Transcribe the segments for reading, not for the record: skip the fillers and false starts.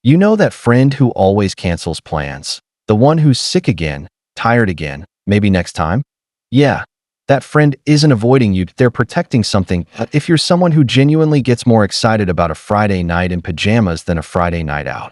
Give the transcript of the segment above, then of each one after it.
You know that friend who always cancels plans? The one who's sick again, tired again, maybe next time? Yeah, that friend isn't avoiding you, they're protecting something. If you're someone who genuinely gets more excited about a Friday night in pajamas than a Friday night out,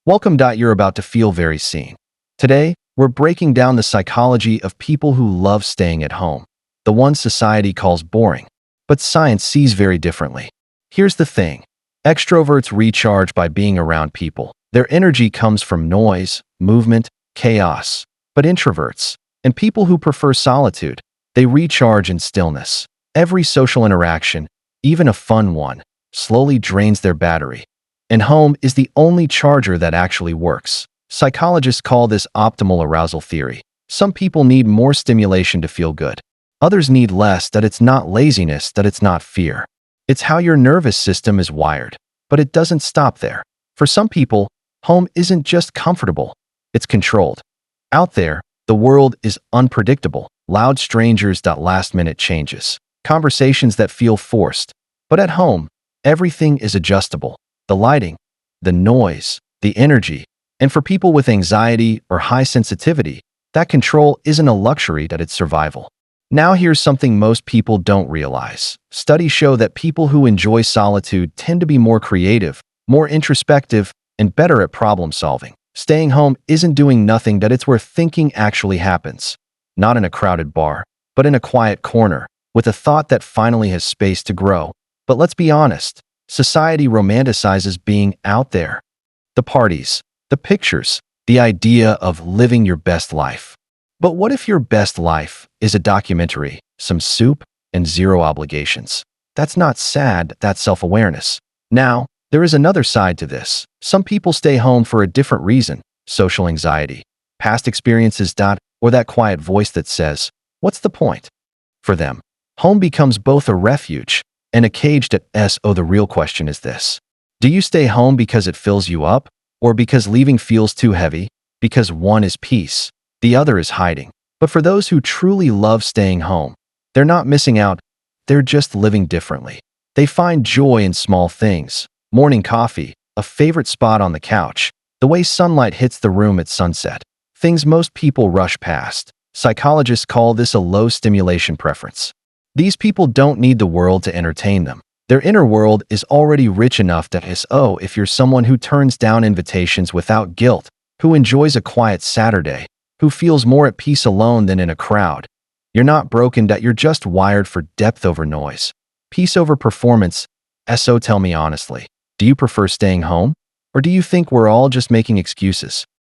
welcome. You're about to feel very seen. Today, we're breaking down the psychology of people who love staying at home, the ones society calls boring, but science sees very differently. Here's the thing. Extroverts recharge by being around people. Their energy comes from noise, movement, chaos. But introverts, and people who prefer solitude, they recharge in stillness. Every social interaction, even a fun one, slowly drains their battery. And home is the only charger that actually works. Psychologists call this optimal arousal theory. Some people need more stimulation to feel good. Others need less, that it's not laziness, that it's not fear. It's how your nervous system is wired. But it doesn't stop there. For some people, home isn't just comfortable, it's controlled. Out there, the world is unpredictable. Loud strangers, last-minute changes. Conversations that feel forced. But at home, everything is adjustable. The lighting, the noise, the energy. And for people with anxiety or high sensitivity, that control isn't a luxury, that it's survival. Now here's something most people don't realize. Studies show that people who enjoy solitude tend to be more creative, more introspective, and better at problem solving. Staying home isn't doing nothing, that it's where thinking actually happens. Not in a crowded bar, but in a quiet corner, with a thought that finally has space to grow. But let's be honest, society romanticizes being out there. The parties, the pictures, the idea of living your best life. But what if your best life is a documentary, some soup, and zero obligations? That's not sad, that's self-awareness. Now, there is another side to this. Some people stay home for a different reason: social anxiety, past experiences, or that quiet voice that says, "What's the point?" For them, home becomes both a refuge and a cage. The real question is this: do you stay home because it fills you up, or because leaving feels too heavy? Because one is peace, the other is hiding. But for those who truly love staying home, they're not missing out, they're just living differently. They find joy in small things: morning coffee, a favorite spot on the couch, the way sunlight hits the room at sunset. Things most people rush past. Psychologists call this a low stimulation preference. These people don't need the world to entertain them. Their inner world is already rich enough to if you're someone who turns down invitations without guilt, who enjoys a quiet Saturday, who feels more at peace alone than in a crowd, you're not broken, that you're just wired for depth over noise, peace over performance. So tell me honestly, do you prefer staying home? Or do you think we're all just making excuses?